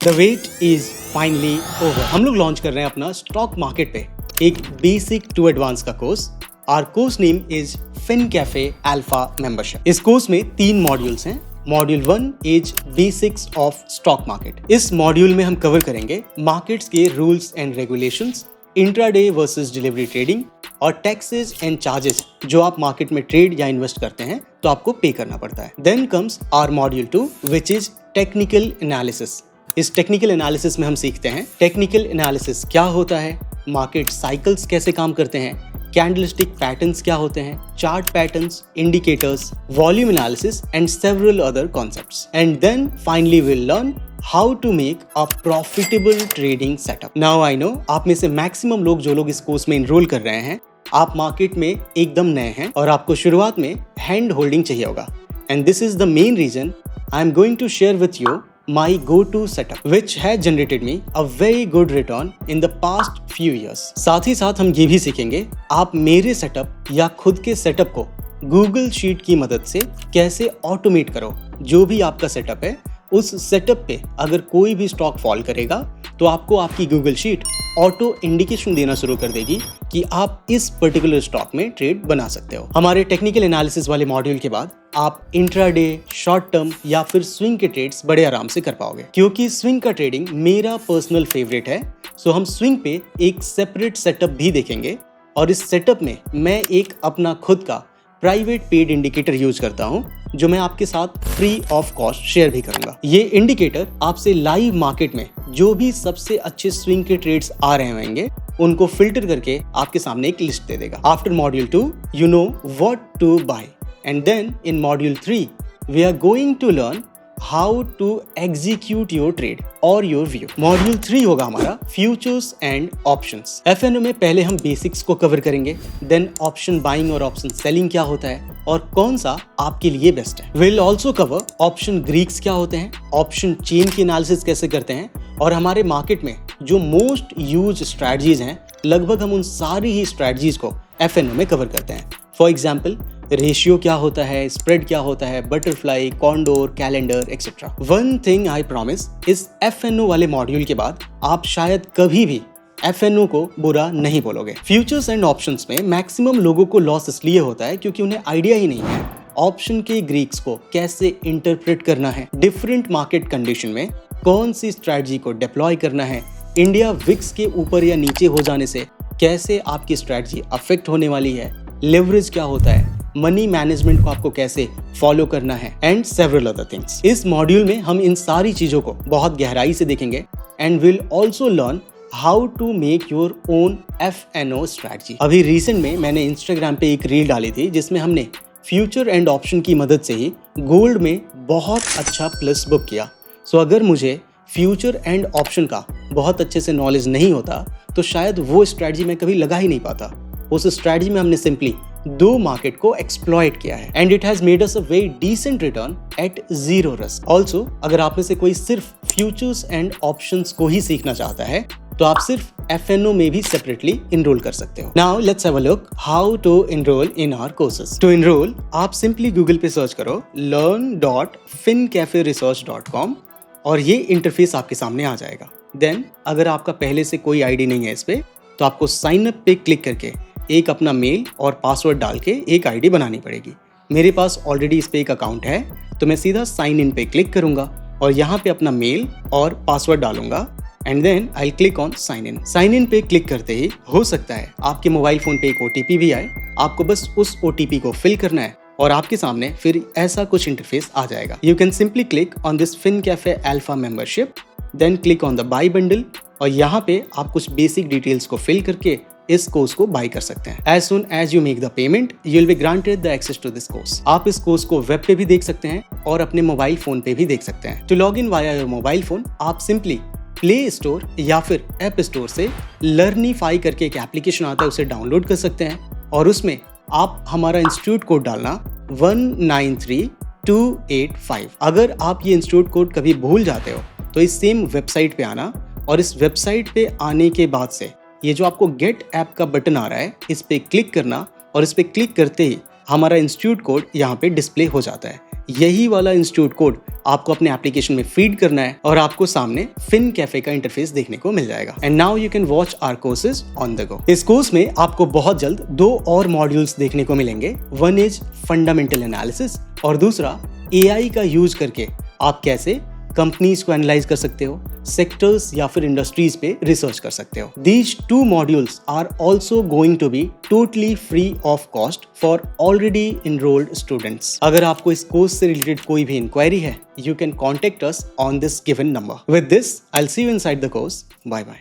The wait is finally over. हम लोग launch कर रहे हैं अपना स्टॉक मार्केट पे एक बेसिक टू एडवांस का course. Our course name is FinCafe alpha membership. इस कोर्स में 3 मॉड्यूल्स हैं। Module 1 is basics of stock market. इस मॉड्यूल में हम कवर करेंगे मार्केट्स के rules and regulations, intraday versus delivery trading और टैक्सेस एंड चार्जेस जो आप मार्केट में ट्रेड या इन्वेस्ट करते हैं तो आपको पे करना पड़ता है। Then comes our module 2 which is technical analysis. इस टेक्निकल एनालिसिस में हम सीखते हैं टेक्निकल एनालिसिस क्या होता है, मार्केट साइकिल्स कैसे काम करते हैं, कैंडलस्टिक पैटर्न्स क्या होते हैं, chart patterns, indicators, volume analysis and several other concepts. And then finally will learn how to make a profitable trading setup. Now I know आप में से मैक्सिमम लोग जो लोग इस कोर्स में इनरोल कर रहे हैं, आप मार्केट में एकदम नए हैं और आपको शुरुआत में हैंड होल्डिंग चाहिए होगा। And this is the main reason I am going to share with you my go-to setup which has generated me a very good return in the past few years। साथ ही साथ हम ये भी सीखेंगे आप मेरे सेटअप या खुद के सेटअप को गूगल शीट की मदद से कैसे ऑटोमेट करो। जो भी आपका सेटअप है उस सेटअप पे अगर कोई भी स्टॉक फॉल करेगा तो आपको आपकी गूगल शीट ऑटो इंडिकेशन देना शुरू कर देगी कि आप इस पर्टिकुलर स्टॉक में ट्रेड बना सकते हो। हमारे टेक्निकल एनालिसिस वाले मॉड्यूल के बाद आप इंट्राडे, शॉर्ट टर्म या फिर स्विंग के ट्रेड्स बड़े आराम से कर पाओगे। क्योंकि स्विंग का ट्रेडिंग मेरा पर्सनल फेवरेट है, सो हम स्विंग पे एक सेपरेट सेटअप भी देखेंगे और इस सेटअप में मैं एक अपना खुद का प्राइवेट पेड इंडिकेटर यूज करता हूं जो मैं आपके साथ फ्री ऑफ कॉस्ट शेयर भी करूंगा। ये इंडिकेटर आपसे लाइव मार्केट में जो भी सबसे अच्छे स्विंग के ट्रेड्स आ रहे होंगे उनको फिल्टर करके आपके सामने एक लिस्ट दे देगा। After module 2 you know what to buy and then in module 3 we are going to learn how to execute your trade और योर व्यू। मॉड्यूल 3 होगा हमारा फ्यूचर्स एंड ऑप्शंस। FNO में पहले हम बेसिक्स को कवर करेंगे, देन ऑप्शन बाइंग और option selling क्या होता है और कौन सा आपके लिए बेस्ट है। Will also cover option Greeks क्या होते हैं, ऑप्शन चेन की एनालिसिस कैसे करते हैं और हमारे मार्केट में जो मोस्ट यूज स्ट्रैटेजीज हैं लगभग हम उन सारी ही स्ट्रैटेजीज को FNO में कवर करते हैं। फॉर एग्जाम्पल रेशियो क्या होता है, स्प्रेड क्या होता है, butterfly, condor, calendar etcetera. One thing I promise, इस FNO वाले मॉड्यूल के बाद आप शायद कभी भी FNO को बुरा नहीं बोलोगे। फ्यूचर्स एंड ऑप्शंस में मैक्सिमम लोगों को लॉस इसलिए होता है क्योंकि उन्हें आइडिया ही नहीं है ऑप्शन के ग्रीक्स को कैसे इंटरप्रेट करना है, डिफरेंट मार्केट कंडीशन में कौन सी स्ट्रैटेजी को डिप्लॉय करना है, इंडिया विक्स के ऊपर या नीचे हो जाने से कैसे आपकी स्ट्रैटेजी अफेक्ट होने वाली है, लेवरेज क्या होता है, मनी मैनेजमेंट को आपको कैसे फॉलो करना है एंड सेवरल अदर थिंग्स। इस मॉड्यूल में हम इन सारी चीजों को बहुत गहराई से देखेंगे and will also learn how to make your own FNO strategy. अभी रिसेंट में मैंने इंस्टाग्राम पे एक रील डाली थी जिसमें हमने फ्यूचर एंड ऑप्शन की मदद से ही गोल्ड में बहुत अच्छा प्लस बुक किया। सो अगर मुझे फ्यूचर एंड ऑप्शन का बहुत अच्छे से नॉलेज नहीं होता तो शायद वो स्ट्रैटेजी मैं कभी लगा ही नहीं पाता। उस स्ट्रैटेजी में हमने सिंपली 2 मार्केट को एक्सप्लॉइट किया है and it has made us a very decent return at 0 risk. Also अगर आप में से कोई सिर्फ फ्यूचर्स एंड ऑप्शंस को ही सीखना चाहता है तो आप सिर्फ FNO में भी सेपरेटली इनरोल कर सकते हो। Now let's have a look how to enrol in our courses. To enrol आप सिंपली गूगल पे सर्च करो learn.fincaferesearch.com और ये इंटरफेस आपके सामने आ जाएगा। देन अगर आपका पहले से कोई आईडी नहीं है इस पे तो आपको साइन अप पे क्लिक करके एक अपना मेल और पासवर्ड डाल के एक आईडी बनानी पड़ेगी। मेरे पास ऑलरेडी इस पे एक अकाउंट है तो मैं सीधा साइन इन पे क्लिक करूंगा और यहाँ पे अपना मेल और पासवर्ड डालूंगा and then I click on sign in. Sign in पे क्लिक करते ही हो सकता है आपके मोबाइल फोन पे एक OTP भी आए, आपको बस उस OTP को फिल करना है और आपके सामने फिर ऐसा कुछ इंटरफेस आ जाएगा। You can simply click on this FinCafe alpha membership, then click on the buy bundle और यहाँ पे आप कुछ बेसिक डिटेल्स को फिल करके इस कोर्स को बाय कर सकते हैं। As soon as you make the payment, you'll be granted the access to this course। आप इस कोर्स को वेब पे भी देख सकते हैं और अपने मोबाइल फोन पे भी देख सकते हैं। To log in via your mobile phone आप सिंपली प्ले स्टोर या फिर ऐप स्टोर से लर्निफाई करके एक एप्लीकेशन आता है उसे डाउनलोड कर सकते हैं और उसमें आप हमारा इंस्टीट्यूट कोड डालना 193285। अगर आप ये इंस्टीट्यूट कोड कभी भूल जाते हो तो इस सेम वेबसाइट पे आना और इस वेबसाइट पे आने के बाद से ये जो आपको गेट ऐप का बटन आ रहा है इस पे क्लिक करना और इस पे क्लिक करते ही हमारा इंस्टीट्यूट कोड यहाँ पे डिस्प्ले हो जाता है। यही वाला इंस्टीट्यूट कोड आपको अपने एप्लीकेशन में फीड करना है और आपको सामने फिन कैफे का इंटरफेस देखने को मिल जाएगा। And now you can watch our courses on the go. इस कोर्स में आपको बहुत जल्द 2 और मॉड्यूल्स देखने को मिलेंगे। वन इज फंडामेंटल एनालिसिस और दूसरा एआई का यूज करके आप कैसे कंपनीज को एनालाइज कर सकते हो, सेक्टर्स या फिर इंडस्ट्रीज पे रिसर्च कर सकते हो। These 2 modules are also going to be totally free of cost for already enrolled students. अगर आपको इस कोर्स से रिलेटेड कोई भी इंक्वायरी है, you can contact us on this given number. With this I will see you inside the course. Bye bye.